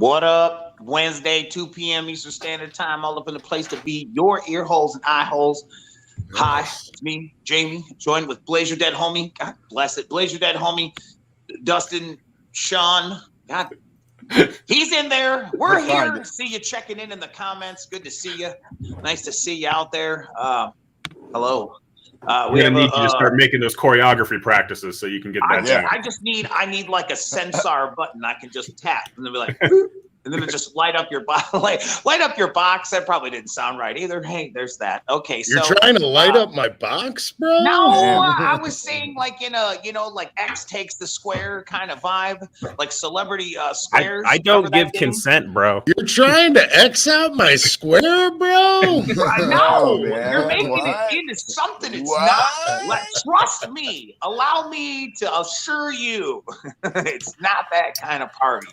What up? Wednesday, 2 p.m. Eastern Standard Time, all up in the place to be your ear holes and eye holes. Yes. Hi, it's me, Jamie, joined with Blaze Your Dead Homie. God bless it. Blaze Your Dead Homie, Dustin, Sean. God, he's in there. We're here. See you checking in the comments. Good to see you. Nice to see you out there. Hello. We're gonna need you to start making those choreography practices so you can get that. I need like a sensor button I can just tap and then be like, and then it just light up your box. Light up your box. That probably didn't sound right either. Hey, there's that. Okay, you're trying to light up my box, bro? No, I was saying like in a like X takes the square kind of vibe, like celebrity squares. I don't give consent, bro. You're trying to X out my square, bro? No, you're making it into something it's not. Trust me. Allow me to assure you, it's not that kind of party.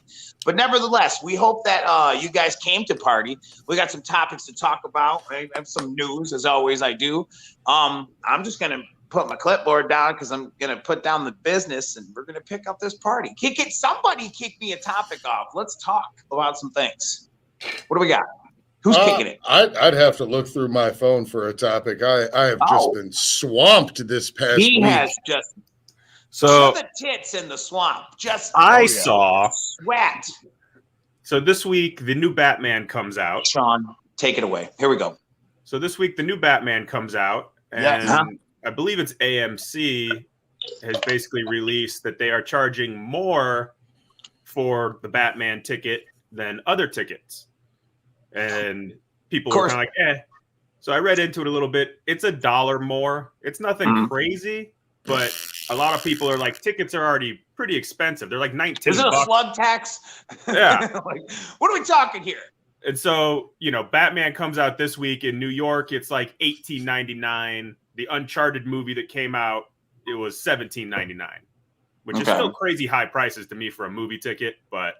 But nevertheless, we hope that you guys came to party. We got some topics to talk about. I have some news, as always I do. I'm just going to put my clipboard down because I'm going to put down the business, and we're going to pick up this party. Somebody kick me a topic off. Let's talk about some things. What do we got? Who's kicking it? I'd have to look through my phone for a topic. I have just been swamped this past week. He has just... So the tits in the swamp. I saw sweat. So this week the new Batman comes out. Sean, take it away. Here we go. So this week the new Batman comes out, and I believe it's AMC has basically released that they are charging more for the Batman ticket than other tickets, and people were kind of like, eh. So I read into it a little bit. It's $1 more. It's nothing crazy. But a lot of people are like, tickets are already pretty expensive. They're like $19. Is it a slug tax? Yeah. Like, what are we talking here? And so, Batman comes out this week in New York. It's like $18.99. The Uncharted movie that came out, it was $17.99, which is still crazy high prices to me for a movie ticket. But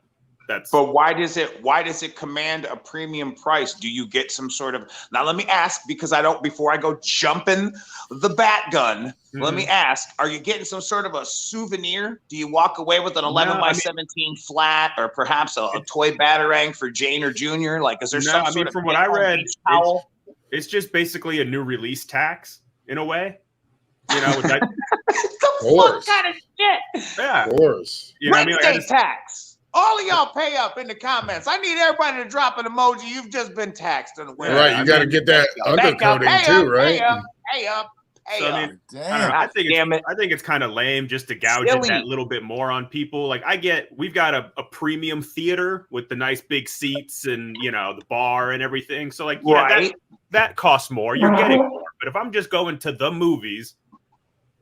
why does it command a premium price? Do you get some sort of, now let me ask, because before I go jumping the bat gun, let me ask, are you getting some sort of a souvenir? Do you walk away with an 11 by 17 flat, or perhaps a toy Batarang for Jane or Junior? Like, is there some sort of, from what I read, it's just basically a new release tax in a way. With that, what kind of shit? Yeah, of course. Wednesday tax. All of y'all pay up in the comments. I need everybody to drop an emoji. You've just been taxed on the winner. Right, you got to get that undercoating too, right? Pay up. I think it's kind of lame just to gouge it that little bit more on people. Like we've got a premium theater with the nice big seats and the bar and everything. So that costs more. You're getting more. But if I'm just going to the movies,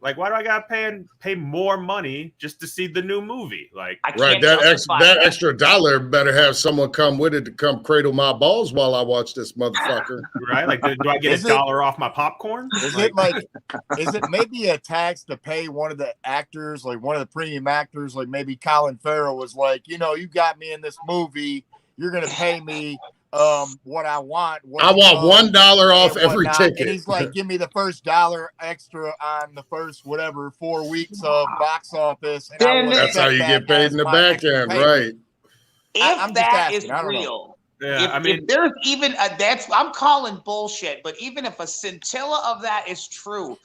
like, why do I gotta pay more money just to see the new movie? Like, that extra dollar better have someone come with it to come cradle my balls while I watch this motherfucker. Right? Like, do I get $1 off my popcorn? Is it maybe a tax to pay one of the actors, like one of the premium actors, like maybe Colin Farrell was like, you got me in this movie, you're gonna pay me what I want. I want $1 off every ticket. And he's like, give me the first $1 extra on the first 4 weeks of box office. And that's how you get paid in the back end, right? If that is real. If there's even I'm calling bullshit, but even if a scintilla of that is true,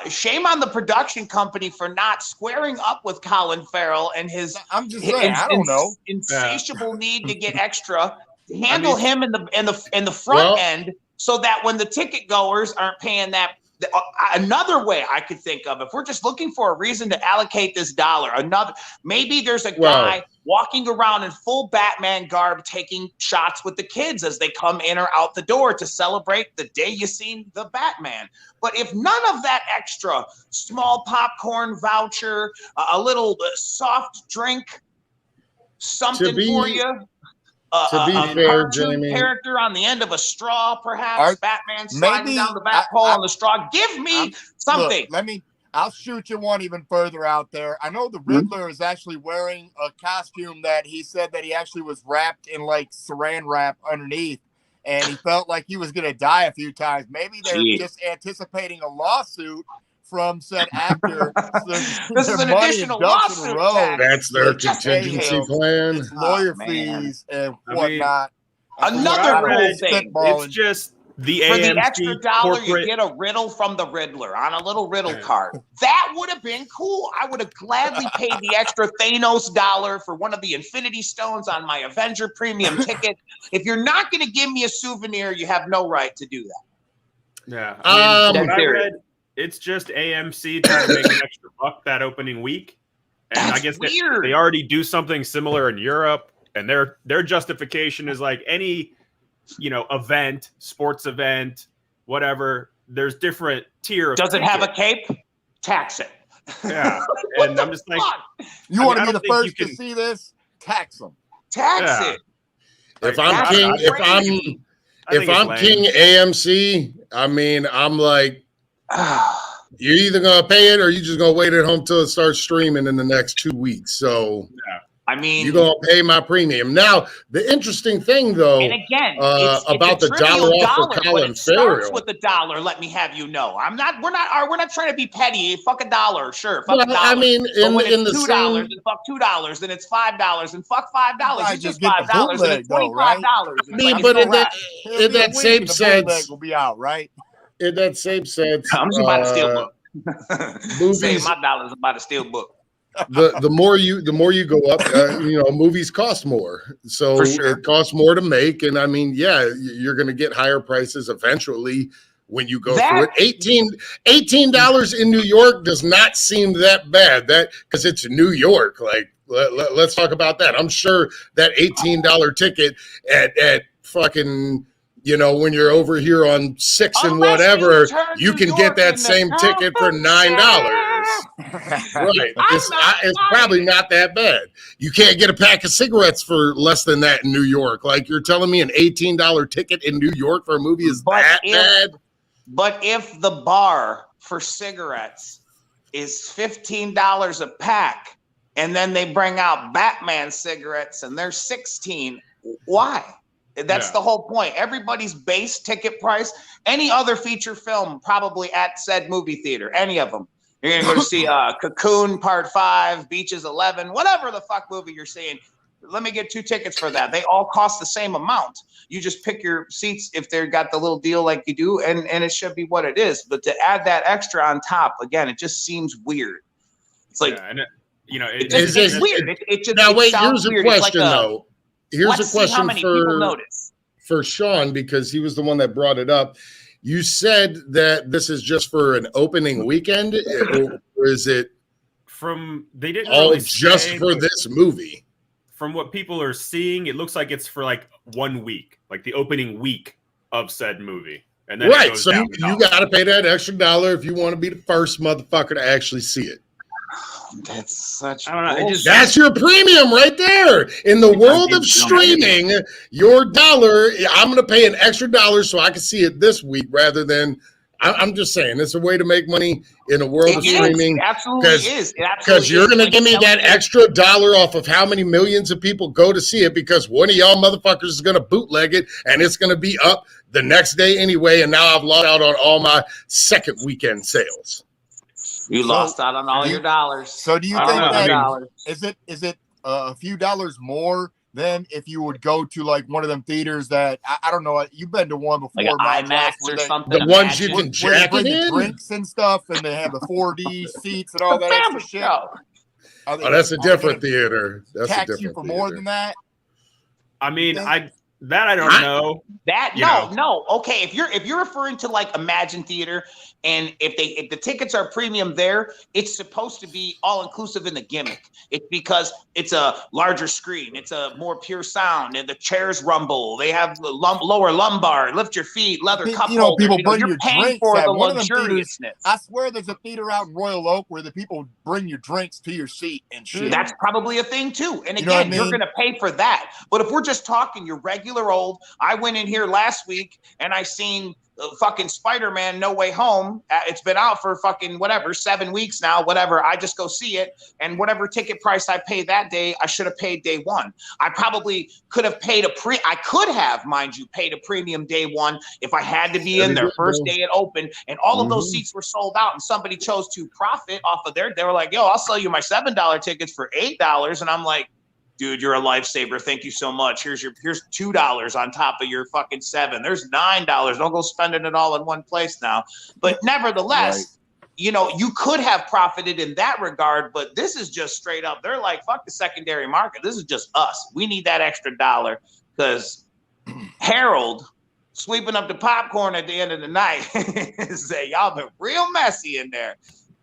shame on the production company for not squaring up with Colin Farrell and his insatiable need to get extra. Handle him in the front end, so that when the ticket goers aren't paying that. Another way I could think of, if we're just looking for a reason to allocate this dollar, maybe there's a guy walking around in full Batman garb taking shots with the kids as they come in or out the door to celebrate the day you seen the Batman. But if none of that extra small popcorn voucher, a little soft drink, something for you. To be fair, Jamie, character on the end of a straw, perhaps Batman sliding down the back pole on the straw. Give me something. Look, I'll shoot you one even further out there. I know the Riddler is actually wearing a costume that he said that he actually was wrapped in like saran wrap underneath, and he felt like he was going to die a few times. Maybe they're just anticipating a lawsuit from said actor. This is an additional lawsuit tax. That's their contingency plan. Lawyer fees and whatnot. Another cool thing. It's just the for AMC the extra dollar, corporate... you get a riddle from the Riddler on a little riddle card. That would have been cool. I would have gladly paid the extra Thanos dollar for one of the Infinity Stones on my Avenger premium ticket. If you're not going to give me a souvenir, you have no right to do that. Yeah, I mean, what I read, it's just AMC trying to make an extra buck that opening week, and I guess they already do something similar in Europe, and their justification is like any, event, sports event, whatever. There's different tier. Does it have a cape? Tax it. Yeah, and I'm just like, you want to be the first to see this? Tax them. Tax it. If I'm King AMC, I mean, I'm like, you're either gonna pay it or you're just gonna wait at home till it starts streaming in the next 2 weeks. So, I mean, you're gonna pay my premium. Now, the interesting thing, though, and again, about the dollar off for Colin Farrell. With the dollar, let me have you know, we're not trying to be petty. Fuck a dollar, sure. Fuck $1. I mean, in the $2 and fuck $2, then it's $5 and fuck $5. It's just $5 and it's $25. I mean, but in that same sense, will be out, right? In that same sense, I'm just about to steal book. Movies, save my dollars about to steal book. the more you go up, movies cost more, so it costs more to make. And I mean, yeah, you're going to get higher prices eventually when you go through it. $18 in New York does not seem that bad. That because it's New York. Like let's talk about that. I'm sure that $18 ticket at fucking. When you're over here on 6 and whatever, you can get that same ticket for $9. Right. It's probably not that bad. You can't get a pack of cigarettes for less than that in New York. Like, you're telling me an $18 ticket in New York for a movie is bad? But if the bar for cigarettes is $15 a pack, and then they bring out Batman cigarettes and they're $16, why? That's the whole point. Everybody's base ticket price, any other feature film, probably at said movie theater, any of them. You're going to go to see Cocoon Part 5, Beaches 11, whatever the fuck movie you're seeing. Let me get 2 tickets for that. They all cost the same amount. You just pick your seats if they've got the little deal like you do, and it should be what it is. But to add that extra on top, again, it just seems weird. It's like, it's weird. Now, wait, here's a question, though. Here's a question for Sean, because he was the one that brought it up. You said that this is just for an opening weekend, or is it they didn't all really just for this movie? From what people are seeing, it looks like it's for like 1 week, like the opening week of said movie. And then right, so you got to pay that extra $1 if you want to be the first motherfucker to actually see it. That's such. I don't know. That's your premium right there. In the world of streaming, your $1, I'm going to pay an extra $1 so I can see it this week rather than. I'm just saying, it's a way to make money in a world of streaming. It absolutely is. Because you're going to give me that extra $1 off of how many millions of people go to see it, because one of y'all motherfuckers is going to bootleg it and it's going to be up the next day anyway. And now I've lost out on all my second weekend sales. You lost out on all your dollars. So do you think that is it a few dollars more than if you would go to like one of them theaters that I don't know, you've been to one before, like IMAX or something? The ones you can jack it in, drinks and stuff, and they have the 4D seats and all that extra shit. Oh, that's a different theater. That's tax a different you for theater. More than that. I mean, I don't know. No. Okay, if you're referring to like Imagine Theater, and if the tickets are premium there, it's supposed to be all inclusive in the gimmick. It's because it's a larger screen, it's a more pure sound, and the chairs rumble. They have the lower lumbar, lift your feet, leather cup holder. People bring your drinks for the one luxuriousness. I swear, there's a theater out in Royal Oak where the people bring your drinks to your seat and shit. That's probably a thing too. And again, you're going to pay for that. But if we're just talking your regular regular old. I went in here last week and I seen fucking Spider-Man No Way Home. It's been out for fucking whatever, 7 weeks now, whatever. I just go see it, and whatever ticket price I paid that day, I should have paid day one. I probably could have paid I could have, mind you, paid a premium day one if I had to be in there first day it opened, and all of those seats were sold out, and somebody chose to profit off of they were like, yo, I'll sell you my $7 tickets for $8, and I'm like, dude, you're a lifesaver. Thank you so much. Here's $2 on top of your fucking $7. There's $9. Don't go spending it all in one place now. But nevertheless, you know, you could have profited in that regard, but this is just straight up. They're like, fuck the secondary market. This is just us. We need that extra dollar because Harold sweeping up the popcorn at the end of the night say, y'all been real messy in there.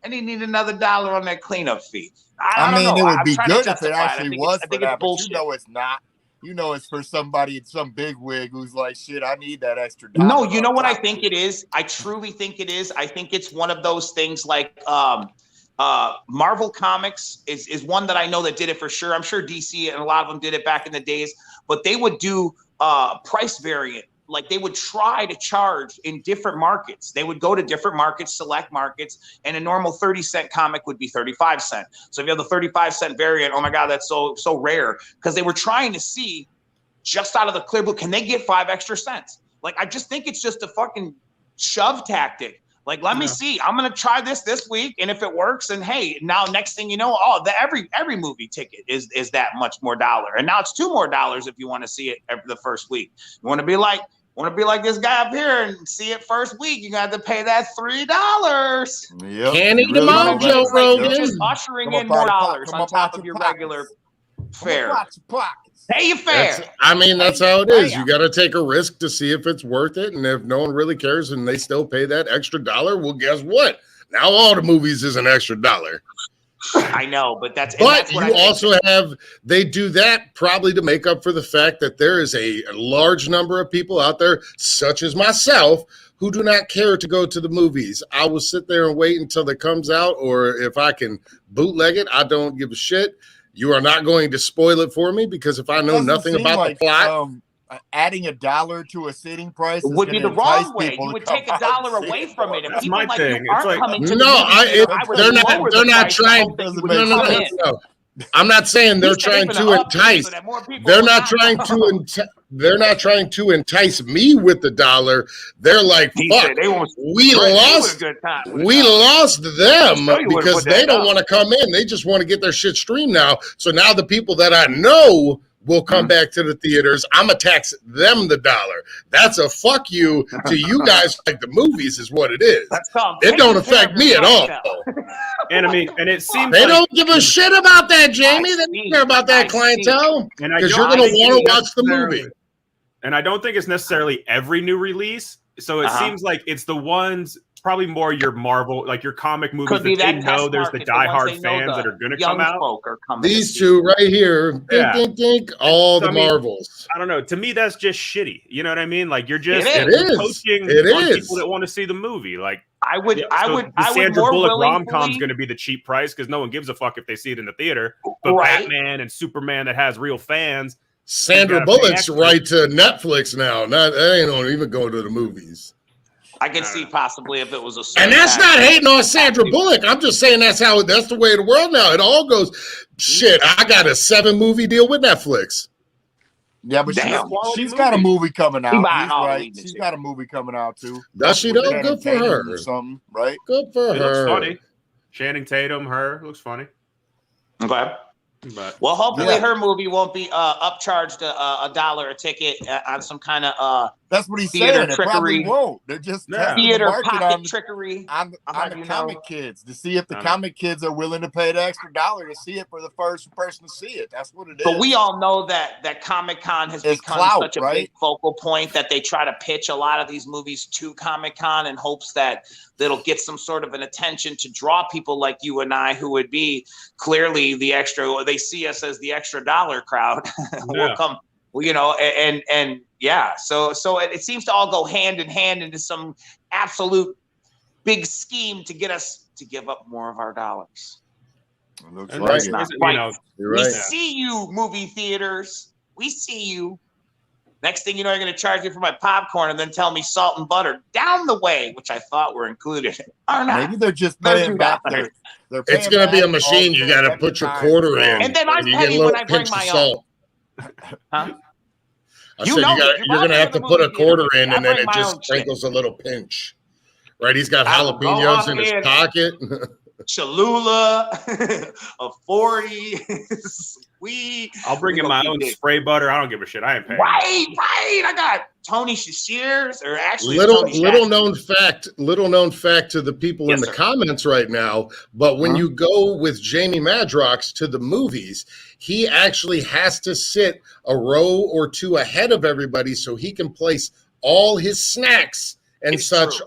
And he need another $1 on that cleanup fee. I mean, it would be good if it I actually was for that, but you know it's not. You know it's for somebody, some big wig who's like, shit, I need that extra $1. No, you know what I think it is? I truly think it is. I think it's one of those things like Marvel Comics is one that I know that did it for sure. I'm sure DC and a lot of them did it back in the days, but they would do price variant. Like they would try to charge in different markets. They would go to different markets, select markets, and a normal 30-cent comic would be 35 cents. So if you have the 35-cent variant, oh my God, that's so rare. Because they were trying to see just out of the clear blue, can they get 5 extra cents? Like, I just think it's just a fucking shove tactic. Like, let me see. I'm gonna try this week, and if it works, and hey, now next thing you know, every movie ticket is that much more $1, and now it's $2 more if you want to see it the first week. You want to be like this guy up here and see it first week. You got to pay that $3. Yep. Can't eat them all, Joe Rogan. You're just ushering in more dollars on top of your regular fare. Pay your fare. That's how it is. You got to take a risk to see if it's worth it. And if no one really cares and they still pay that extra $1, well, guess what? Now all the movies is an extra $1. I know, but that's you also have, they do that probably to make up for the fact that there is a large number of people out there, such as myself, who do not care to go to the movies. I will sit there and wait until it comes out, or if I can bootleg it, I don't give a shit. You are not going to spoil it for me, because if I know nothing about the plot, adding $1 to a sitting price would be the wrong way. You would take $1 away from it. That's my thing. It's like, they're not trying. No. I'm not saying they're trying to entice. They're not trying to. They're not trying to entice me with the $1. They're like, fuck, we lost them because they don't want to come in. They just want to get their shit streamed now. So now the people that I know will come back to the theaters. I'm gonna tax them the $1. That's a fuck you to you guys like the movies is what it is. It don't affect me at all. And I mean, and it seems they don't give a shit about that, Jamie. They don't care about that clientele because you're gonna want to watch the movie. And I don't think it's necessarily every new release. So it seems like it's the ones, probably more your Marvel, like your comic movies that they know there's the diehard fans that are going to come out. These two right here, all the Marvels. I don't know. To me, that's just shitty. You know what I mean? Like you're just poaching on people that want to see the movie. Like the Sandra Bullock rom-com's going to be the cheap price because no one gives a fuck if they see it in the theater. But Batman and Superman that has real fans. Sandra Bullock's right to Netflix now. They don't even go to the movies. I can see possibly if it was a. And that's not hating on Sandra Bullock. I'm just saying that's the way of the world now. It all goes. Shit, I got a 7-movie deal with Netflix. Yeah, but she's got a movie coming out. He's right. She's got a movie coming out too. Does she though? Good for her. Or something, right? Good for her. Looks funny. Channing Tatum, looks funny. Okay. But, well, hopefully her movie won't be upcharged $1 a ticket on some kind of that's what he's saying. It probably won't. They're just theater pocket trickery on the comic kids to see if the comic kids are willing to pay the extra $1 to see it for the first person to see it. That's what it is. But we all know that Comic-Con has become such a big focal point that they try to pitch a lot of these movies to Comic-Con in hopes that that'll get some sort of an attention to draw people like you and I, who would be clearly the extra. They see us as the extra $1 crowd. We'll come, you know, and yeah. So it seems to all go hand in hand into some absolute big scheme to get us to give up more of our dollars. Looks like we see you, movie theaters. We see you. Next thing you know, you're going to charge me for my popcorn and then tell me salt and butter down the way, which I thought were included. Are not. Maybe they're just paying back. It's going to be a machine. You got to put your quarter in. And then I'm petty when I bring my own. Huh? I said you're going to have to put a quarter in, and then it just sprinkles a little pinch. Right? He's got jalapenos in his pocket. Cholula, a 40, sweet. I'll bring in my own spray butter. I don't give a shit. I ain't paying. Right. I got Tony Shears, or actually little known fact to the people in the comments right now. But when you go with Jamie Madrox to the movies, he actually has to sit a row or two ahead of everybody so he can place all his snacks and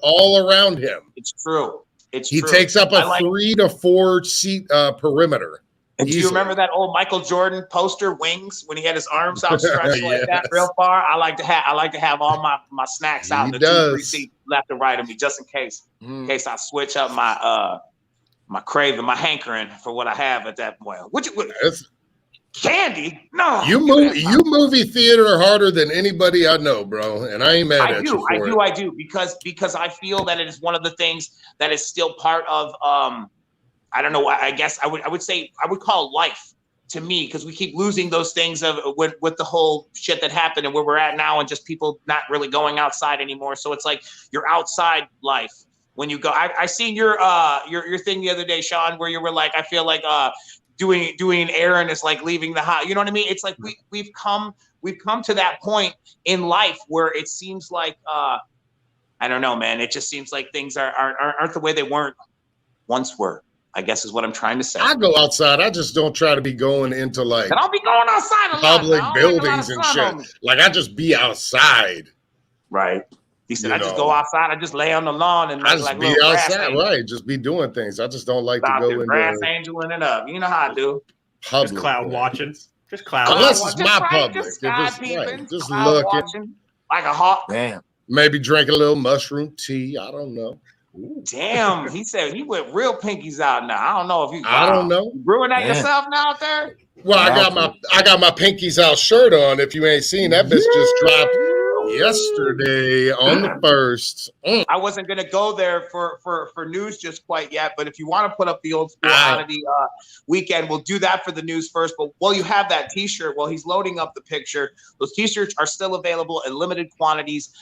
all around him. It's true. He takes up a 3 to 4 seat perimeter. And do you remember that old Michael Jordan poster, Wings, when he had his arms outstretched like that real far? I like to have all my snacks out in the 2-3 seats left and right of me, just in case I switch up my craving, my hankering for what I have at that point. Candy? No. You movie theater harder than anybody I know, bro. And I ain't mad at you for it. I do, because I feel that it is one of the things that is still part of I don't know, I guess I would say I would call life to me, because we keep losing those things with the whole shit that happened and where we're at now, and just people not really going outside anymore. So it's like your outside life. When you go, I seen your thing the other day, Sean, where you were like, I feel like doing an errand is like leaving the house. You know what I mean? It's like we've come to that point in life where it seems like I don't know, man. It just seems like things aren't the way they weren't once were, I guess is what I'm trying to say. I go outside. I just don't try to be going into like. And I'll be going outside a public buildings and shit. Like I just be outside. Right. He said, I just go outside. I just lay on the lawn and I just be outside, right? Just be doing things. I just don't like to go in grass angeling it up. You know how I do. Public, just cloud watching. Just cloud. Unless it's my public. Just looking like a hawk. Damn. Maybe drink a little mushroom tea. I don't know. Ooh, damn. He said he went real pinkies out now. I don't know if you. I don't know. You brewing that yourself now out there? Well, I got my pinkies out shirt on. If you ain't seen that, bitch just dropped yesterday on the 1st. I wasn't gonna go there for news just quite yet, but if you want to put up the old school oddity weekend, we'll do that for the news first. But while you have that T-shirt, while he's loading up the picture, those T-shirts are still available in limited quantities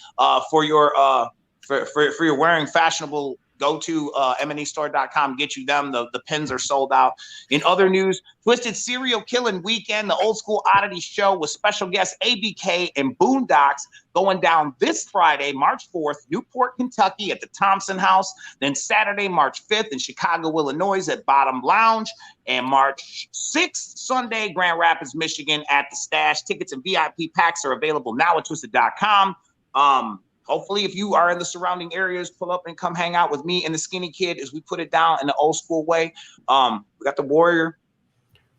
for your wearing fashionable. Go to mnestore.com, get you them. The pins are sold out. In other news, Twiztid Serial Killing Weekend, the old school oddity show with special guests ABK and Boondocks going down this Friday, March 4th, Newport, Kentucky at the Thompson House. Then Saturday, March 5th in Chicago, Illinois at Bottom Lounge. And March 6th, Sunday, Grand Rapids, Michigan at the Stash. Tickets and VIP packs are available now at Twiztid.com. Hopefully, if you are in the surrounding areas, pull up and come hang out with me and the Skinny Kid as we put it down in the old school way. We got the Warrior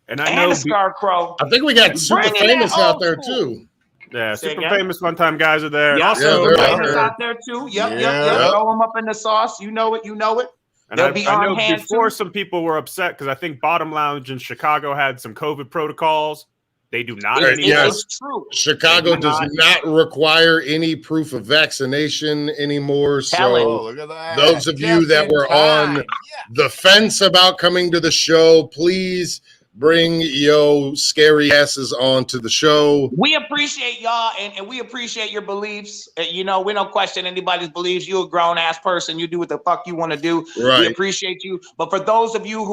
and the Scarecrow. I think we got Super Famous out there too. Yeah, Super Famous One Time guys are there. Yeah, also, Famous out there too. Yep. Throw them up in the sauce. You know it. And I know before some people were upset because I think Bottom Lounge in Chicago had some COVID protocols. They do not anymore. It's true. Chicago does not require any proof of vaccination anymore. So look at that. Those of you that were on the fence about coming to the show, please bring your scary asses on to the show. We appreciate y'all and we appreciate your beliefs. We don't question anybody's beliefs. You're a grown ass person. You do what the fuck you want to do. Right. We appreciate you. But for those of you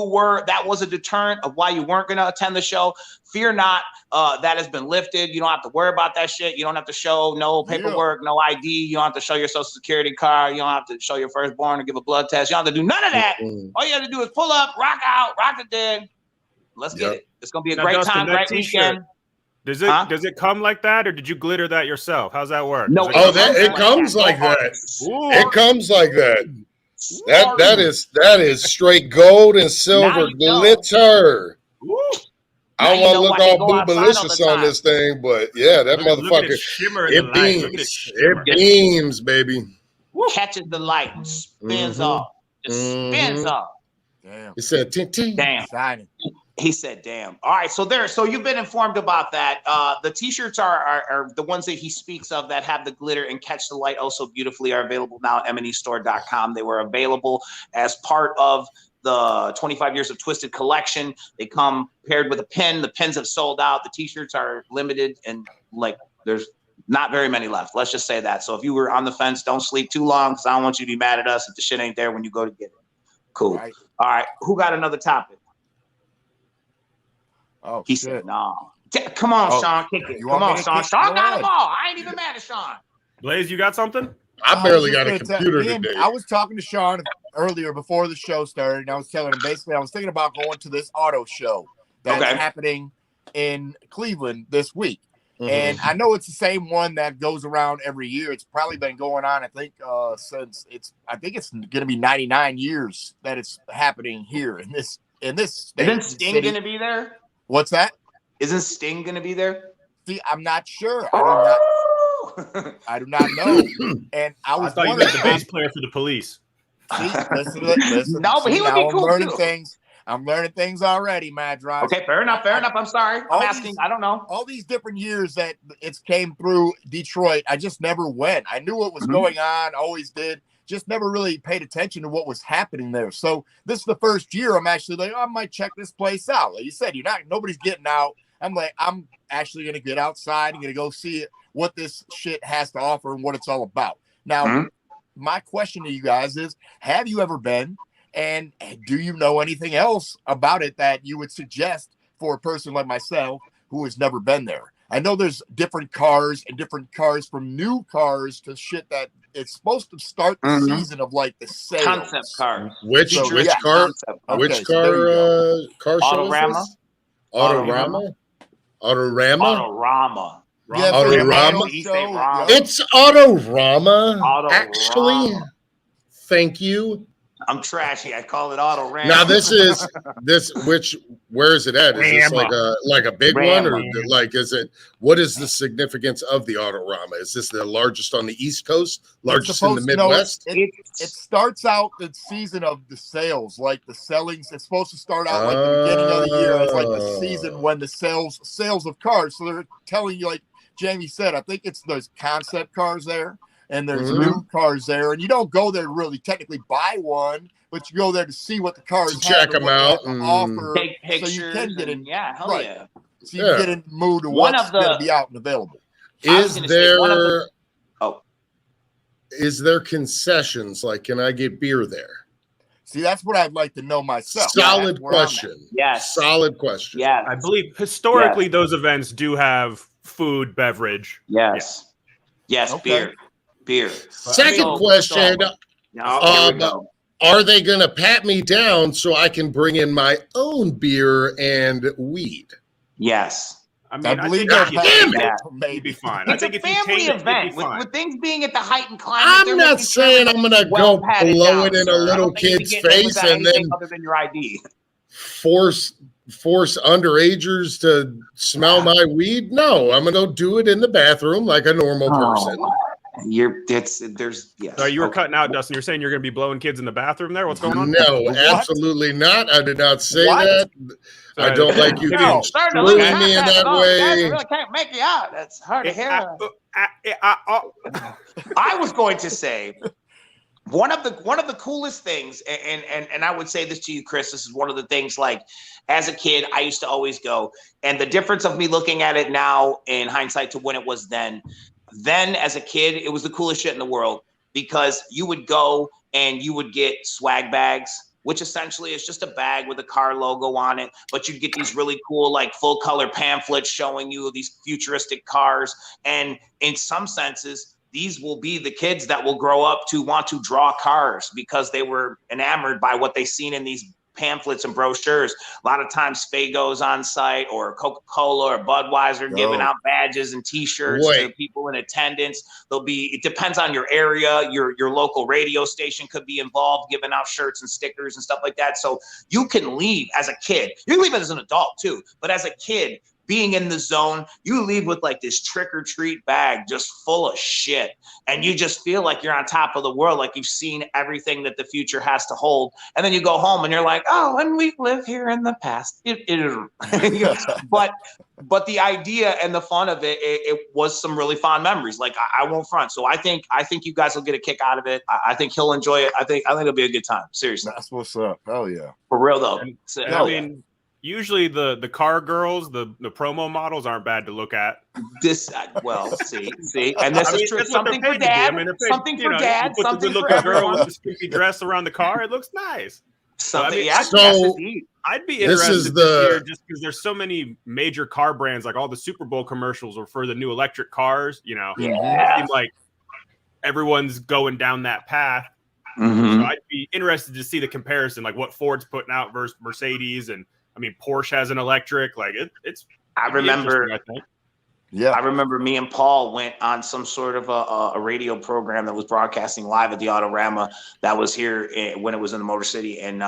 that was a deterrent of why you weren't going to attend the show, fear not. That has been lifted. You don't have to worry about that shit. You don't have to show no paperwork, no ID. You don't have to show your social security card. You don't have to show your firstborn or give a blood test. You don't have to do none of that. All you have to do is pull up, rock out, rock it dead. Let's get it. It's gonna be a great time, great weekend. Does it come like that, or did you glitter that yourself? How's that work? No, it comes like that. It comes like that. That is straight gold and silver glitter. I don't want to look all boobalicious on this thing, but yeah, that motherfucker, it beams. It beams, baby. Catches the light and spins off. Just spins off. Damn. It said ting ting. Damn. Exciting. He said, damn. All right, so you've been informed about that. The t-shirts are the ones that he speaks of that have the glitter and catch the light also beautifully are available now at mnestore.com. They were available as part of the 25 years of Twiztid collection. They come paired with a pin. The pins have sold out. The t-shirts are limited and like there's not very many left. Let's just say that. So if you were on the fence, don't sleep too long because I don't want you to be mad at us if the shit ain't there when you go to get it. Cool. Right. All right, who got another topic? Oh, he shit. said, no. Come on, Sean. Kick it. Come on, Sean. Sean got them all. I ain't even mad at Sean. Blaze, you got something? I barely got a computer today. I was talking to Sean earlier before the show started, and I was telling him basically I was thinking about going to this auto show that's happening in Cleveland this week. Mm-hmm. And I know it's the same one that goes around every year. It's probably been going on, I think, since it's going to be 99 years that it's happening here in this state. Isn't Sting going to be there? What's that? Isn't Sting going to be there? See, I'm not sure. I do not know. And I thought you meant the bass player for the Police. See, listen. No, but he would be cool. I'm learning things already, Mad Drive. Okay, fair enough. I'm sorry. I'm asking. I don't know. All these different years that it came through Detroit, I just never went. I knew what was going on, always did. Just never really paid attention to what was happening there. So this is the first year I'm actually like, I might check this place out. Like you said, nobody's getting out. I'm like, I'm actually going to get outside and going to go see what this shit has to offer and what it's all about. Now, my question to you guys is, have you ever been? And do you know anything else about it that you would suggest for a person like myself who has never been there? I know there's different cars from new cars to shit that it's supposed to start the season of like the sales. Concept cars. Which car? Which car? Car show is this? Autorama. Yeah, Autorama. It's Autorama. Actually, thank you. I'm trashy. I call it Autorama. Now where is it at? Is this like a big one, or like what is the significance of the Autorama? Is this the largest on the East Coast, largest in the Midwest? It starts out the season of the sales, like the sellings. It's supposed to start out like the beginning of the year as like the season when the sales of cars. So they're telling you, like Jamie said, I think it's those concept cars there. And there's new cars there, and you don't go there to really technically buy one, but you go there to see what the cars check them out, offer, take pictures, so you can get in. Hell yeah! So you can get in the mood of what's going to be out and available. Is there concessions? Like, can I get beer there? See, that's what I'd like to know myself. Solid question. Yes. Solid question. Yeah. I believe historically those events do have food, beverage. Yes. Yes. Okay. Beer. Second question. Are they going to pat me down so I can bring in my own beer and weed? Yes. I mean, I believe maybe be fine. It's a family event with things being at the height and climate. I'm not saying I'm going to go blow it in a little kid's face and then other than your ID. Force underagers to smell my weed. No, I'm going to do it in the bathroom like a normal person. So you were cutting out, Dustin. You're saying you're going to be blowing kids in the bathroom there? What's going on? No, absolutely not. I did not say that. I don't like you construing me in that way. I really can't make you out. That's hard to hear. I was going to say one of the coolest things, and I would say this to you, Chris. This is one of the things. Like as a kid, I used to always go, and the difference of me looking at it now in hindsight to when it was then. Then as a kid, it was the coolest shit in the world because you would go and you would get swag bags, which essentially is just a bag with a car logo on it. But you'd get these really cool, like full color pamphlets showing you these futuristic cars. And in some senses, these will be the kids that will grow up to want to draw cars because they were enamored by what they seen in these pamphlets and brochures. A lot of times Fago's on site or Coca-Cola or Budweiser giving out badges and t-shirts to people in attendance. It depends on your area. Your local radio station could be involved giving out shirts and stickers and stuff like that. So you can leave as a kid. You can leave as an adult too, but as a kid, being in the zone, you leave with like this trick-or-treat bag just full of shit. And you just feel like you're on top of the world, like you've seen everything that the future has to hold. And then you go home and you're like, oh, and we live here in the past. But the idea and the fun of it was some really fond memories. Like I won't front. So I think you guys will get a kick out of it. I think he'll enjoy it. I think it'll be a good time. Seriously. That's what's up. Hell yeah. For real though. And I mean, usually the car girls, the promo models aren't bad to look at. See, and this is true. Something for dad. Something for dad. Something for everyone. Girl with the skimpy dress around the car. It looks nice. Something. Yes, I'd be interested this year just because there's so many major car brands, like all the Super Bowl commercials were for the new electric cars. You know, it seems like everyone's going down that path. Mm-hmm. So I'd be interested to see the comparison, like what Ford's putting out versus Mercedes, and I mean Porsche has an electric. Like it's. I remember. I think. Yeah, I remember me and Paul went on some sort of a radio program that was broadcasting live at the Autorama that was here when it was in the Motor City, and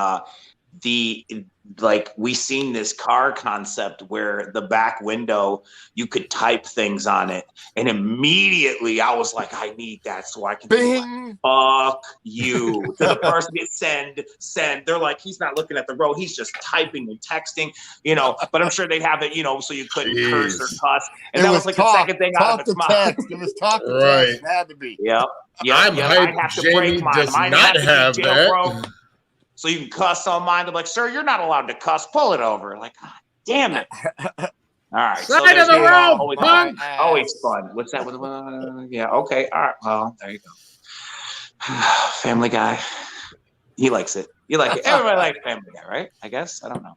we seen this car concept where the back window you could type things on it, and immediately I was like, I need that so I can Bing. Fuck you to the person that send. They're like, he's not looking at the road, he's just typing and texting, but I'm sure they'd have it, so you couldn't curse or cuss, and that was like the second thing out of its mouth. It was talk to text. It had to be. Yep. I'm hyped. Jamie does not have that. Bro. So you can cuss on mine. They're like, sir, you're not allowed to cuss. Pull it over. Like, God damn it. All right. Side of the road, always fun. What's that? Yeah. Okay. All right. Well, there you go. Family Guy. He likes it. You like it. Everybody likes Family Guy, right? I guess. I don't know.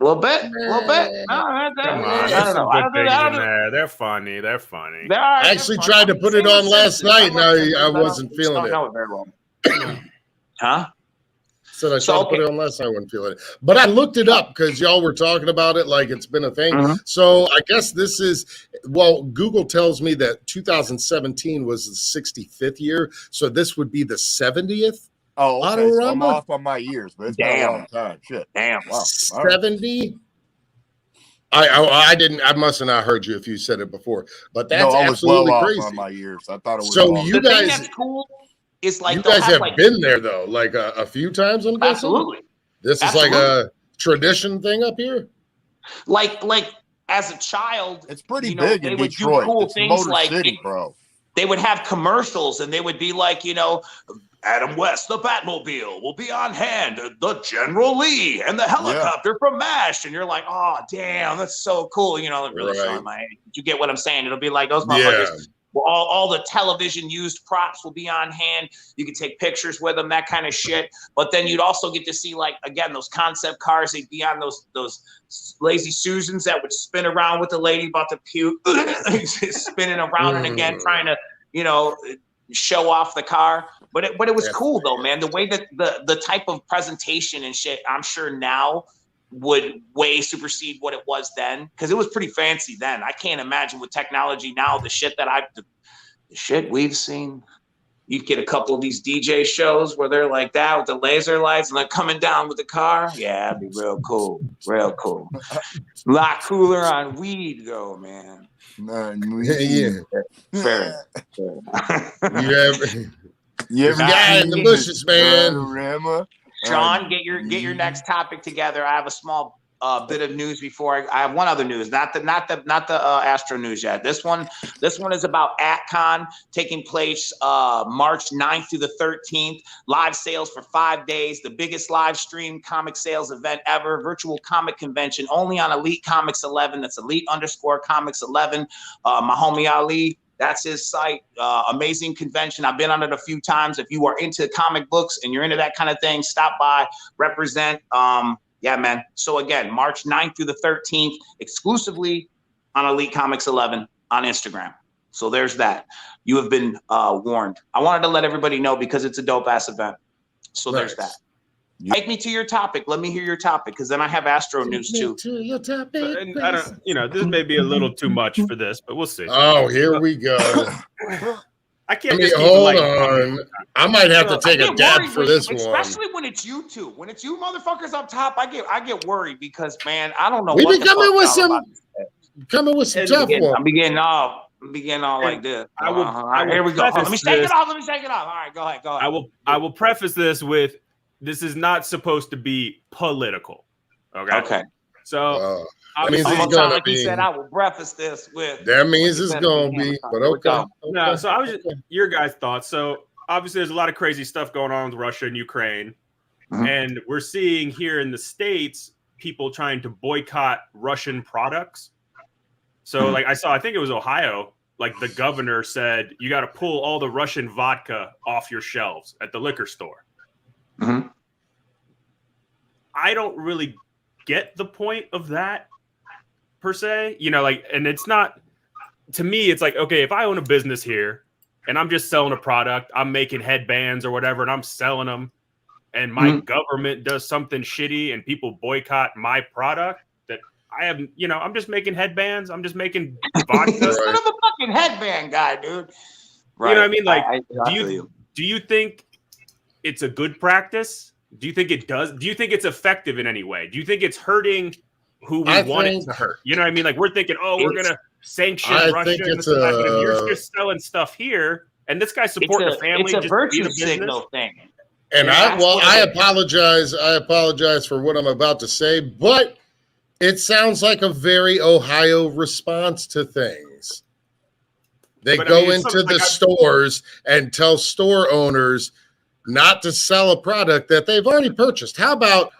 A little bit. Come on, there's some good things in there. They're funny. I actually tried to put it on last night, and I wasn't feeling it. Know it very well. Huh? Said I tried to put it on last night. I wasn't feeling it, but I looked it up because y'all were talking about it like it's been a thing. Mm-hmm. So I guess this is Google tells me that 2017 was the 65th year, so this would be the 70th. Oh, okay. So I'm off on my years, but it's been a long time. Shit. Damn. Wow. 70. I didn't. I must have not heard you if you said it before, but that's absolutely crazy. On my years, I thought it was. So you guys, that's cool. It's like you guys have been there though, like a few times. I'm guessing. Absolutely. This is like a tradition thing up here. Like as a child, it's pretty big in Detroit. Cool it's things Motor like City, bro. They would have commercials, and they would be like, Adam West, the Batmobile will be on hand, the General Lee, and the helicopter from MASH. And you're like, oh, damn, that's so cool. Really showing my age. You get what I'm saying? It'll be like those motherfuckers. Yeah. Well, all the television used props will be on hand. You can take pictures with them, that kind of shit. But then you'd also get to see, like, again, those concept cars. They'd be on those Lazy Susans that would spin around with the lady about to puke, spinning around and again trying to, show off the car. But it was cool though, man. The way that the type of presentation and shit, I'm sure now would way supersede what it was then, because it was pretty fancy then. I can't imagine with technology now the shit we've seen. You'd get a couple of these DJ shows where they're like that with the laser lights and they're coming down with the car. Yeah, it'd be real cool. A lot cooler on weed though, man. Yeah. Fair. You ever guy in the bushes, man. John, get your next topic together. I have a small bit of news before I have one other news, not the Astro news yet. This one is about AtCon taking place March 9th through the 13th. Live sales for 5 days, the biggest live stream comic sales event ever. Virtual comic convention only on Elite Comics 11. That's Elite_Comics 11. My homie Ali. That's his site. Amazing convention. I've been on it a few times. If you are into comic books and you're into that kind of thing, stop by, represent. Yeah, man. So again, March 9th through the 13th, exclusively on Elite Comics 11 on Instagram. So there's that. You have been warned. I wanted to let everybody know because it's a dope-ass event. So there's that. Take me to your topic. Let me hear your topic, because then I have Astro news too. To your topic. And I don't, this may be a little too much for this, but we'll see. Oh, here we go. I can't hold on. I might have to take a dab for this one. Especially when it's you two. When it's you motherfuckers up top, I get worried because, man, I don't know we what be coming with some tough ones. I'm beginning all like this. I will here we go. Let me shake it off. All right, go ahead. I will preface this with, this is not supposed to be political. Okay. So that means it's gonna be. He said, I will preface this with. That means it's gonna be. But okay. No, so I was just your guys' thoughts. So obviously, there's a lot of crazy stuff going on with Russia and Ukraine, and we're seeing here in the States people trying to boycott Russian products. So, like, I think it was Ohio. Like, the governor said, you got to pull all the Russian vodka off your shelves at the liquor store. I don't really get the point of that per se, and it's not, to me, it's like, okay, if I own a business here and I'm just selling a product, I'm making headbands or whatever, and I'm selling them, and my government does something shitty and people boycott my product that I have, I'm just making headbands. I'm just making vodka. Son of a fucking headband guy, dude. Right. You know what I mean? Like, do you think it's a good practice? Do you think it does? Do you think it's effective in any way? Do you think it's hurting who we want it to hurt? You know what I mean? Like, we're thinking, we're going to sanction Russia. And if you're just selling stuff here, and this guy's supporting the family. It's a virtue signal thing. And I apologize. I apologize for what I'm about to say, but it sounds like a very Ohio response to things. They go into the stores and tell store owners not to sell a product that they've already purchased. How about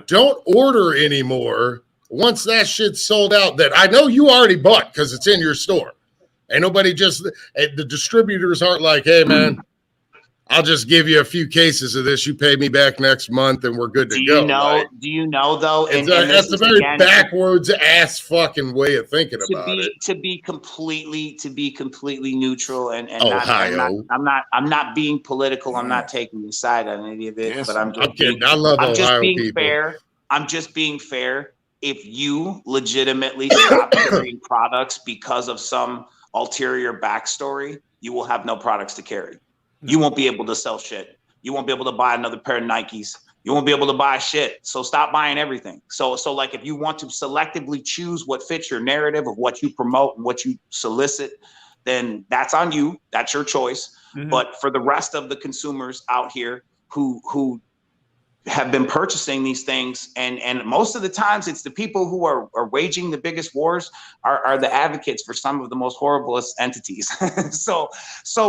don't order anymore once that shit's sold out that I know you already bought because it's in your store. Ain't nobody the distributors aren't like, hey, man, I'll just give you a few cases of this. You pay me back next month, and we're good to go. Do you know though? That's a very backwards ass fucking way of thinking about it. To be completely neutral and Ohio. I'm not being political. I'm not taking a side on any of it. But I'm just kidding. I love Ohio people. Fair. I'm just being fair. If you legitimately stop carrying products because of some ulterior backstory, you will have no products to carry. You won't be able to sell shit. You won't be able to buy another pair of Nikes. You won't be able to buy shit. So stop buying everything. So like, if you want to selectively choose what fits your narrative of what you promote and what you solicit, then that's on you. That's your choice. But for the rest of the consumers out here who have been purchasing these things, and most of the times it's the people who are waging the biggest wars are the advocates for some of the most horriblest entities. So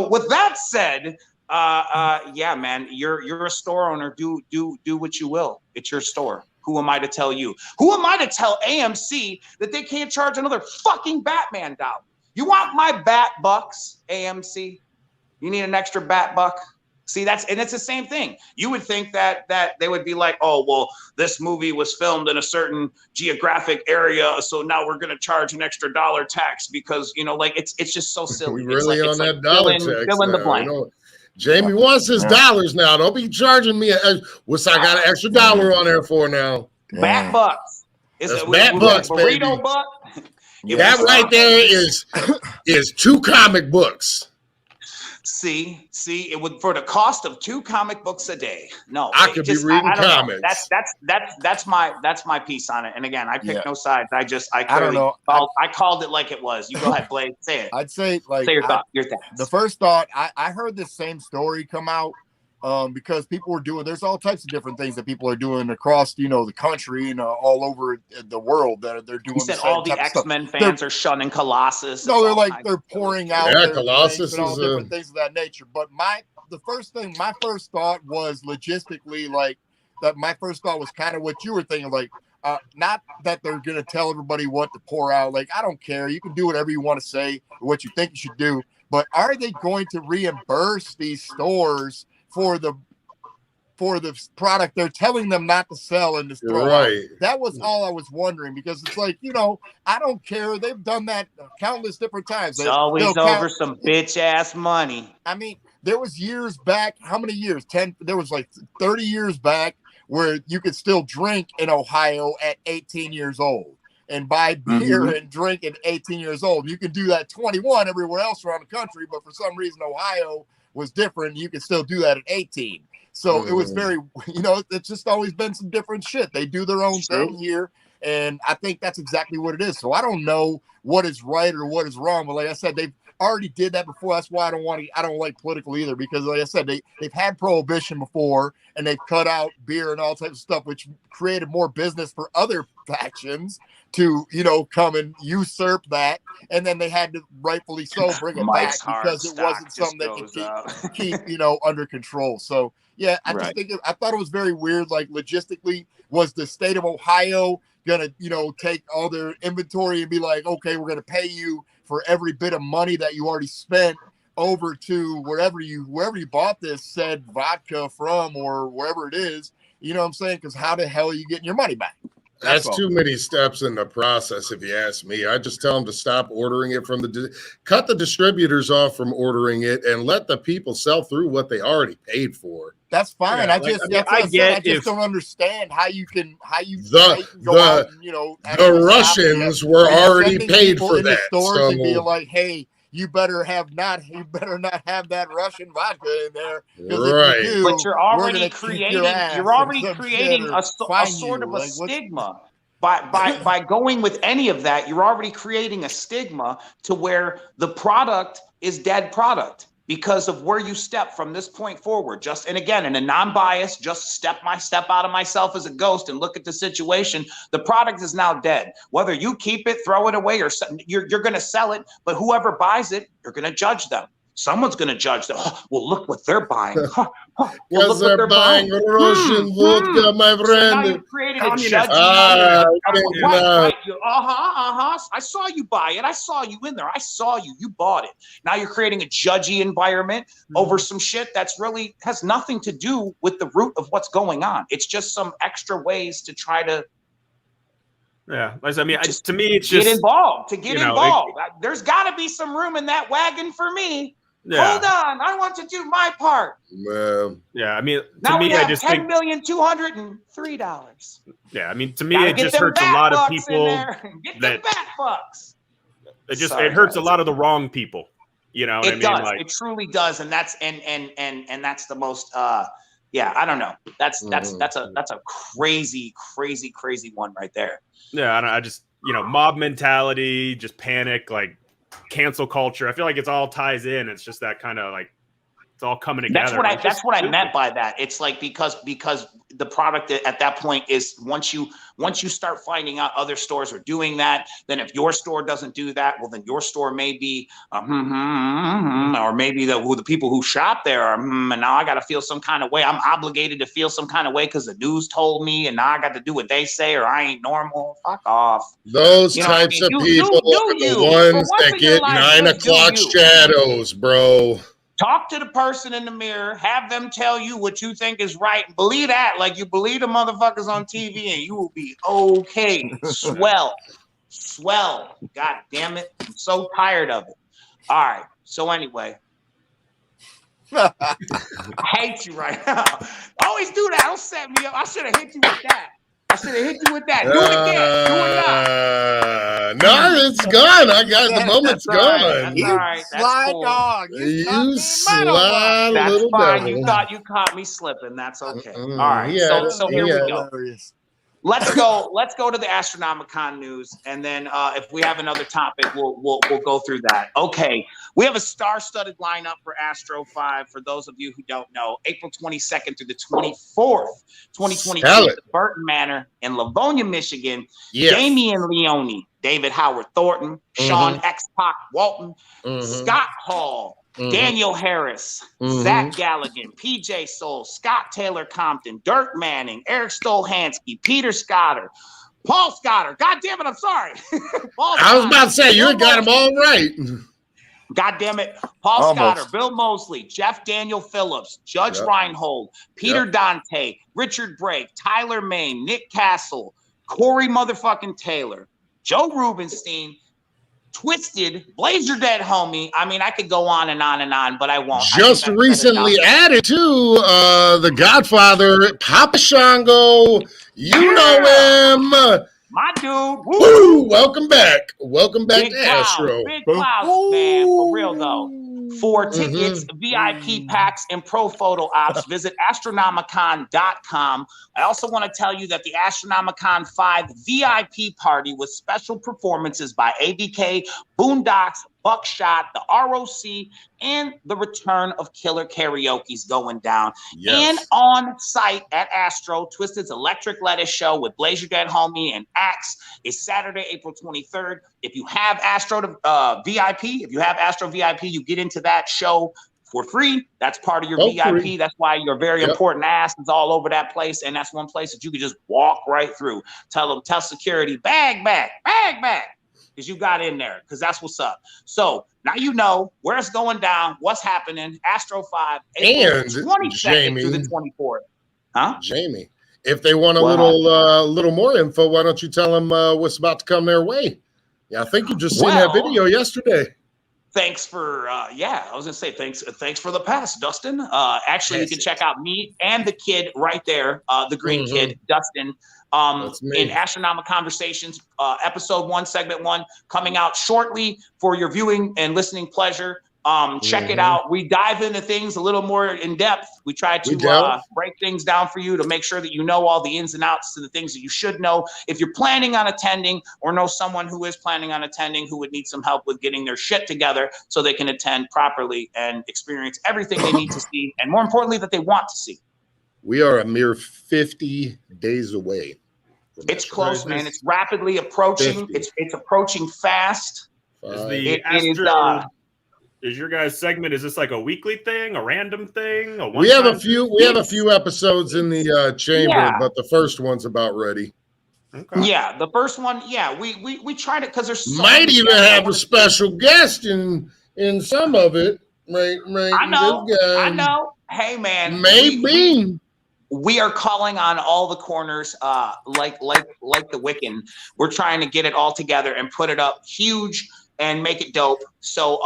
with that said, yeah, man, you're a store owner. Do what you will. It's your store. Who am I to tell you? Who am I to tell AMC that they can't charge another fucking Batman dollar? You want my bat bucks, AMC? You need an extra bat buck? See, it's the same thing. You would think that they would be like, oh, well, this movie was filmed in a certain geographic area, so now we're going to charge an extra dollar tax because, like, it's just so silly. We really on that dollar tax. Fill in the blank. Jamie wants his dollars now. Don't be charging me. What's I got an extra dollar on there for now? Bat bucks. It's bat bucks, baby. Burrito buck. That right there is 2 comic books. See, it would for the cost of 2 comic books a day. No, I could be reading comics. That's my piece on it. And again, I pick no sides. I don't know. I called it like it was. You go ahead, Blade. Say it. I'd say say your thoughts. The first thought, I heard this same story come out because people were doing. There's all types of different things that people are doing across the country and all over the world that they're doing. You said all the X-Men fans are shunning Colossus. No, they're pouring out. Yeah, Colossus and all different things of that nature. But my first thought was logistically like that. My first thought was kind of what you were thinking, like not that they're gonna tell everybody what to pour out. Like, I don't care. You can do whatever you want to say or what you think you should do. But are they going to reimburse these stores for the product they're telling them not to sell in the store? Right. That was all I was wondering, because it's like, I don't care. They've done that countless different times. It's always over some bitch ass money. I mean, there was years back. How many years? 10. There was like 30 years back where you could still drink in Ohio at 18 years old. and buy beer and drink at 18 years old. You can do that at 21 everywhere else around the country, but for some reason Ohio was different. You can still do that at 18. So it was very, it's just always been some different shit. They do their own thing here, and I think that's exactly what it is. So I don't know what is right or what is wrong, but like I said, they've already did that before. That's why I don't like political either, because like I said, they've had prohibition before, and they've cut out beer and all types of stuff, which created more business for other factions to come and usurp that, and then they had to rightfully so bring it back because it wasn't something that could keep under control. So yeah, I just think I thought it was very weird. Like logistically, was the state of Ohio gonna take all their inventory and be like, okay, we're gonna pay you for every bit of money that you already spent over to wherever you bought this said vodka from, or wherever it is, you know what I'm saying? Because how the hell are you getting your money back? That's too many steps in the process, if you ask me. I just tell them to stop ordering it from cut the distributors off from ordering it and let the people sell through what they already paid for. That's fine. Yeah, I just don't understand how you can the Russians were already paid for that. Stores and be like, hey, you better not have that Russian vodka in there. Right. But you're already creating a sort of a stigma. By going with any of that, you're already creating a stigma to where the product is dead product because of where you step from this point forward. And again, in a non-biased, just step out of myself as a ghost and look at the situation. The product is now dead. Whether you keep it, throw it away, or you're going to sell it, but whoever buys it, you're going to judge them. Someone's going to judge them. Oh, well, look what they're buying. Because they're buying Russian vodka, my friend. So now you're creating a judgment. I saw you buy it. I saw you in there. I saw you. You bought it. Now you're creating a judgy environment over some shit that's really has nothing to do with the root of what's going on. It's just some extra ways to try to. Yeah, I mean, to me, it's just get involved. There's got to be some room in that wagon for me. Yeah. Hold on, I want to do my part. Yeah, I mean, now to me, I just think $10,203. Yeah, I mean, to me, it just hurts a lot of people. Get the bat bucks. It hurts a lot of the wrong people. You know, it does. It truly does, and that's and that's the most. Yeah, I don't know. That's a crazy one right there. Yeah, I just mob mentality, just panic, like cancel culture. I feel like it's all ties in. It's just that kind of like it's all coming together. That's what I meant by that. It's like because the product at that point is once you start finding out other stores are doing that, then if your store doesn't do that, well then your store may be or maybe the people who shop there are and now I got to feel some kind of way. I'm obligated to feel some kind of way because the news told me, and now I got to do what they say or I ain't normal. Fuck off. Those types of people are the ones that get 9 o'clock shadows, bro. Talk to the person in the mirror, have them tell you what you think is right. Believe that like you believe the motherfuckers on TV and you will be okay. Swell. God damn it. I'm so tired of it. All right. So anyway. I hate you right now. Always do that. Don't set me up. I should have hit you with that. Do it again. Do it now. No, it's gone. I got the moment's gone. That's all right. That's cool. Dog. You sly little fine. devil. You thought you caught me slipping. That's okay. All right. So here we go. Let's go to the Astronomicon news, and then if we have another topic, we'll go through that. Okay, we have a star-studded lineup for Astro 5. For those of you who don't know, April 22nd through the 24th, 2022, at the Burton Manor in Livonia, Michigan. Yes. Damian Leone, David Howard Thornton, Sean X-Pac Walton, Scott Hall, Daniel Harris, Zach Galligan, PJ Soul, Scott Taylor Compton, Dirk Manning, Eric Stolhansky, Peter Scotter, Paul Scotter. God damn it, I'm sorry. I was about to say, you got them all right. God damn it. Paul Scotter, Bill Mosley, Jeff Daniel Phillips, Judge Reinhold, Peter Dante, Richard Brake, Tyler Main, Nick Castle, Corey motherfucking Taylor, Joe Rubenstein, Twiztid, Blazer Dead Homie. I mean, I could go on and on and on, but I won't. Just recently added to the Godfather, Papa Shango. You know him. My dude. Woo! Welcome back. Welcome back to Astro. Big clouds, man. For real, though. For tickets, VIP packs, and pro photo ops, visit Astronomicon.com. I also want to tell you that the Astronomicon 5 VIP party with special performances by ABK, Boondocks, Buckshot, the ROC, and the return of Killer Karaoke's going down. Yes. And on site at Astro, Twiztid's Electric Lettuce Show with Blaze Your Dead Homie and Axe is Saturday, April 23rd. If you have Astro VIP, you get into that show for free. That's part of your VIP. Free. That's why your very important ass is all over that place. And that's one place that you can just walk right through. Tell security, bag back. Because you got in there, because that's what's up. So now you know where it's going down, what's happening. Astro 5, April 22nd through the 24th. Huh? Jamie, if they want a little more info, why don't you tell them what's about to come their way? Yeah, I think you just seen that video yesterday. Thanks for, I was going to say thanks for the pass, Dustin. Actually, you can check out me and the kid right there, the green kid, Dustin. In Astronomic Conversations, episode 1, segment 1, coming out shortly for your viewing and listening pleasure. Check it out. We dive into things a little more in depth. We try to break things down for you to make sure that you know all the ins and outs to the things that you should know. If you're planning on attending or know someone who is planning on attending who would need some help with getting their shit together so they can attend properly and experience everything they need to see, and more importantly, that they want to see. We are a mere 50 days away. It's close, man. It's rapidly approaching. 50. It's approaching fast. Is your guys' segment? Is this like a weekly thing, a random thing? We have a few episodes in the chamber, but the first one's about ready. Okay. Yeah, the first one. Yeah, we tried it because there's might even have a special guest in some of it. Right. I know. Hey, man. Maybe. We are calling on all the corners, like the Wiccan. We're trying to get it all together and put it up huge and make it dope. So,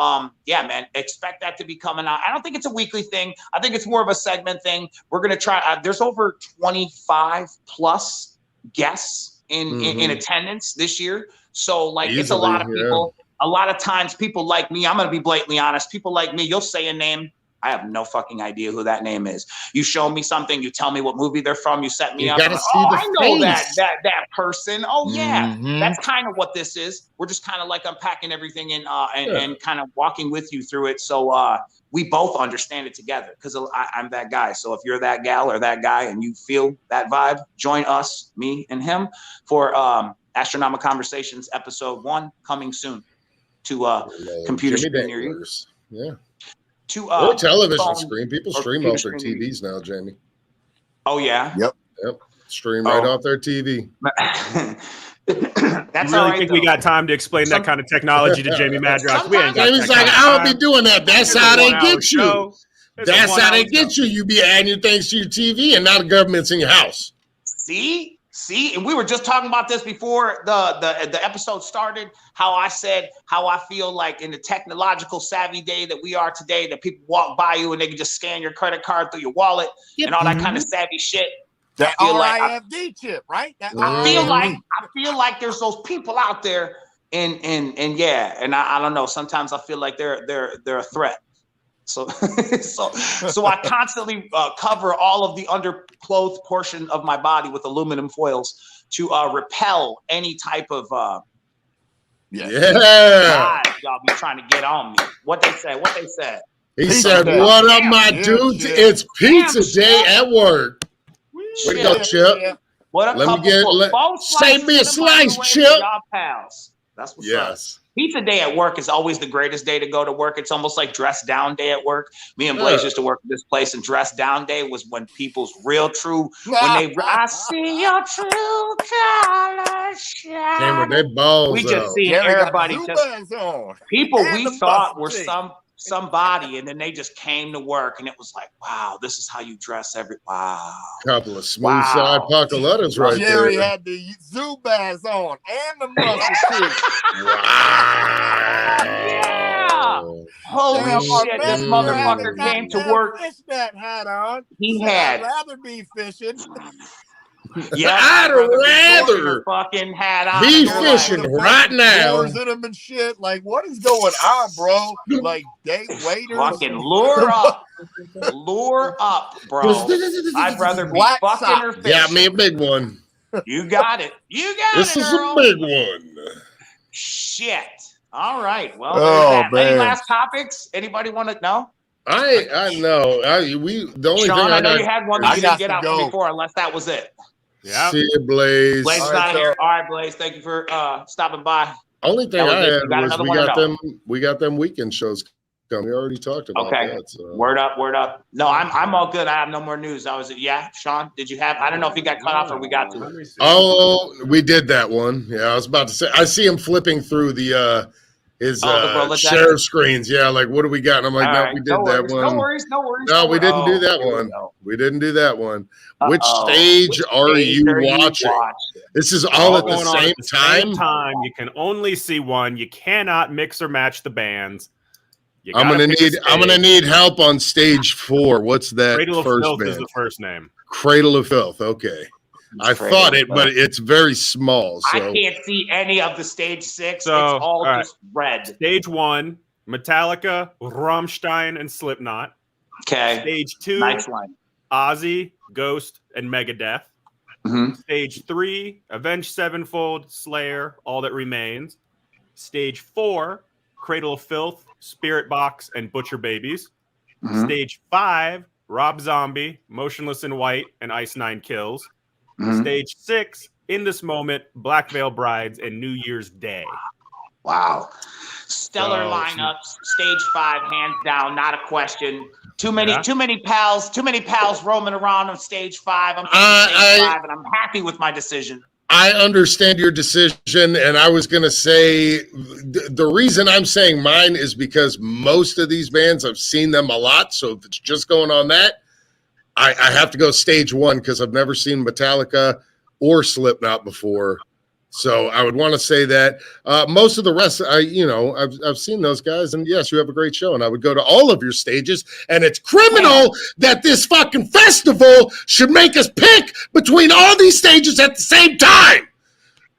man, expect that to be coming out. I don't think it's a weekly thing. I think it's more of a segment thing. We're gonna try. There's over 25 plus guests in attendance this year. So, it's a lot of people. A lot of times, people like me. I'm gonna be blatantly honest. People like me. You'll say a name. I have no fucking idea who that name is. You show me something, you tell me what movie they're from, you set me up. I know that person. Oh yeah. That's kind of what this is. We're just kind of like unpacking everything and kind of walking with you through it. So we both understand it together because I'm that guy. So if you're that gal or that guy and you feel that vibe, join us, me and him, for Astronomic Conversations episode 1 coming soon to computer screen near you. Yeah. Or television screen. People stream off their TVs now, Jamie. Oh, yeah? Yep. Stream right off their TV. That's I really think we got time to explain that kind of technology to Jamie Madrox. Jamie's like, I don't be doing that. That's how they get you. That's how they get you. You be adding your things to your TV, and now the government's in your house. See, and we were just talking about this before the episode started, how I said how I feel like in the technological savvy day that we are today, that people walk by you and they can just scan your credit card through your wallet and all that kind of savvy shit. That RIFD chip, right? I feel like there's those people out there and I don't know. Sometimes I feel like they're a threat. So I constantly cover all of the underclothed portion of my body with aluminum foils to repel any type of God, y'all be trying to get on me. What they said. He said, "What up, my dudes? It's pizza day at work." Where you go, Chip? What up? Save me a slice, Chip. Y'all pals. That's what's up. Pizza day at work is always the greatest day to go to work. It's almost like dress down day at work. Me and Blaze used to work at this place, and dress down day was when people's real true, I see your true colors shine. They balls we just see everybody just people we thought were somebody, and then they just came to work, and it was like, wow, this is how you dress couple of smooth side pockalettes right there. Jerry had the Zubaz on and the muscle too. Yeah. Holy shit, this motherfucker came to work. Fish that hat on. I'd rather be fishing. Yeah, I'd rather fucking hat on. be fishing right now. In them and shit. Like, what is going on, bro? Like, date waiters. Fucking lure up, bro. I'd rather be fucking or fishing. Yeah, me a big one. You got it. This is Earl. a big one. Shit. All right. Well, there's that. Any last topics? Anybody want to know? I know. The only Sean, thing I know you had one that you didn't get out go. before, unless that was it. Yeah. See you, Blaze. Blaze is out of here. All right, Blaze. Thank you for stopping by. Only thing I had was we got them weekend shows coming. We already talked about that. So. Word up. No, I'm all good. I have no more news. Sean, did you have? I don't know if you got cut off or we got to it. Oh, we did that one. Yeah, I was about to say. I see him flipping through the his share screens. Yeah, like what do we got? And I'm like, no, we did that one. No worries. No, we didn't do that one. We didn't do that one. Which stage are you watching? This is all at the same time. You can only see one. You cannot mix or match the bands. I'm gonna need help on stage 4. What's that? Cradle first of Filth band? Is the first name. Cradle of Filth. Okay. I thought it, but it's very small. So. I can't see any of the stage 6. So, it's all just red. Stage 1, Metallica, Rammstein, and Slipknot. Okay. Stage 2, nice line. Ozzy, Ghost, and Megadeth. Mm-hmm. Stage 3, Avenged Sevenfold, Slayer, All That Remains. Stage 4, Cradle of Filth, Spirit Box, and Butcher Babies. Mm-hmm. Stage 5, Rob Zombie, Motionless in White, and Ice Nine Kills. Mm-hmm. Stage 6, In This Moment, Black Veil Brides, and New Year's Day. Wow. Stellar lineups. Stage 5, hands down, not a question. Too many pals roaming around on stage 5. I'm stage 5, and I'm happy with my decision. I understand your decision, and I was going to say the reason I'm saying mine is because most of these bands, I've seen them a lot, so if it's just going on that, I have to go stage 1 because I've never seen Metallica or Slipknot before. So I would want to say that most of the rest, I've seen those guys, and yes, you have a great show, and I would go to all of your stages. And it's criminal that this fucking festival should make us pick between all these stages at the same time.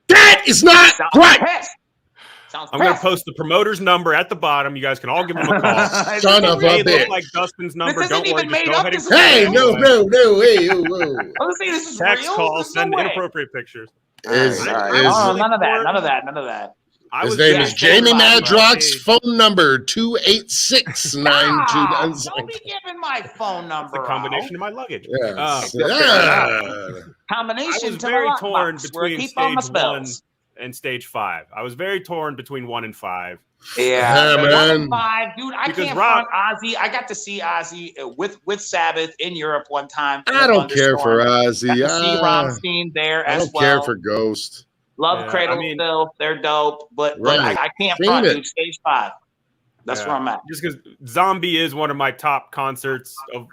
That is not right. I'm going to post the promoter's number at the bottom. You guys can all give him a call. Son of a bitch. Like Dustin's number. Don't worry. Hey, no. Hey, this is text, real? call, send inappropropriate pictures. None of that. His name is Jamie Madrox. Phone number 286-9299. Don't be giving my phone number. It's a combination of my luggage. Combination. I was very torn between stage 1 and stage 5. I was very torn between 1 and 5. Yeah, man. 1 and 5, dude. I can't front Ozzy. I got to see Ozzy with Sabbath in Europe one time. I don't care for Ozzy. Got to see Rammstein there as well. I don't care for Ghost. Love Cradle of Filth. They're dope, but I can't front dude, stage 5. That's where I'm at. Just because Zombie is one of my top concerts of,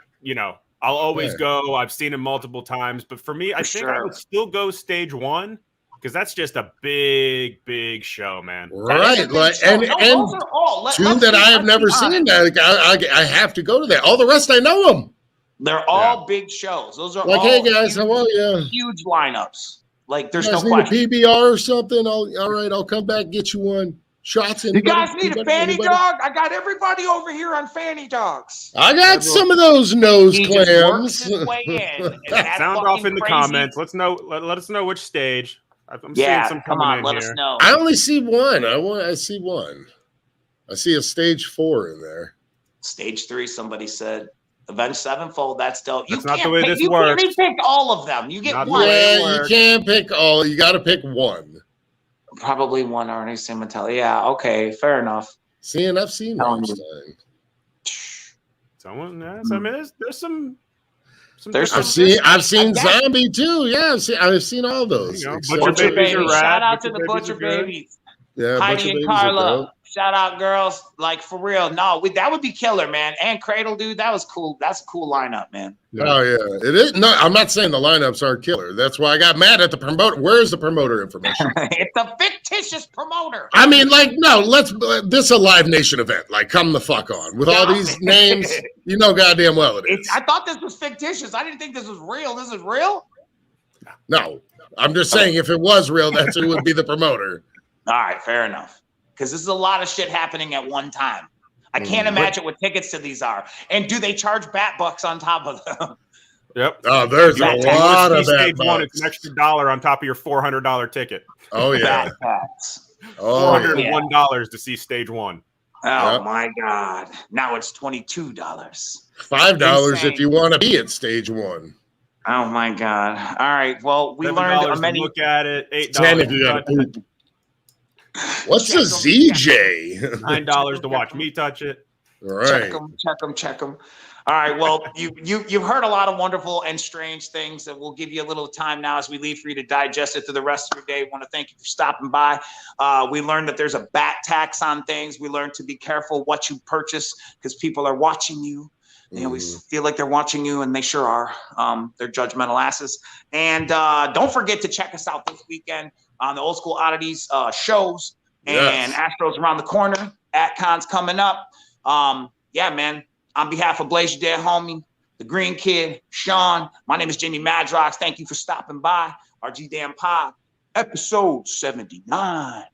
I'll always go. I've seen him multiple times, but for me, I think I would still go stage 1. Because that's just a big, big show, man. Right. And two that I have never seen. I have to go to that. All the rest, I know them. They're all big shows. Those are like, all hey, guys, how are you? Huge lineups. Like, there's no question. Need a PBR or something? All right, I'll come back and get you one. Shots. You guys need a fanny dog? I got everybody over here on fanny dogs. I got some of those nose clams. Sound off in the comments. Let us know which stage. I'm seeing some come on, let here. us know. I only see one. I see one. I see a stage 4 in there. Stage 3, somebody said. Avenged Sevenfold, that's dope. That's not the way this works. You can't pick all of them. You get one. Yeah, you can't pick all. You got to pick one. Probably one already seen Metallica. Yeah, okay, fair enough. See, and I've seen Rammstein. There's some. I've seen Zombie too. Yeah, I've seen all those. Butcher Babies. Shout out to the Butcher Babies. Yeah, Heidi and Carla. Shout out, girls. Like, for real. No, that would be killer, man. And Cradle, dude, that was cool. That's a cool lineup, man. Oh, yeah. It is. No, I'm not saying the lineups aren't killer. That's why I got mad at the promoter. Where's the promoter information? It's a fictitious promoter. I mean, like, no, this is a Live Nation event. Like, come the fuck on. With all these names, goddamn well it is. I thought this was fictitious. I didn't think this was real. This is real? No, I'm just saying if it was real, that's who would be the promoter. All right, fair enough. Because this is a lot of shit happening at one time. I can't imagine what tickets to these are. And do they charge bat bucks on top of them? Yep. Oh, there's a lot of that. Stage one, it's an extra $1 on top of your $400 ticket. Oh yeah. $401 to see stage one. Oh my God. Now it's $22. $5 if you want to be at stage one. Oh my God. All right. Well, we learned many. Look at it. $8 if you got to poop. What's a ZJ? $9 to watch me touch it. All right. Check them. All right. Well, you've heard a lot of wonderful and strange things, and we'll give you a little time now as we leave for you to digest it through the rest of your day. Want to thank you for stopping by. We learned that there's a bat tax on things. We learned to be careful what you purchase because people are watching you. They always feel like they're watching you, and they sure are. They're judgmental asses. And don't forget to check us out this weekend on the Old School Oddities shows. And Astro's around the corner. AtCon's coming up. Yeah, man. On behalf of Blaze Your Dead Homie, the Green Kid, Sean, my name is Jimmy Madrox. Thank you for stopping by. RG Damn Pod, episode 79.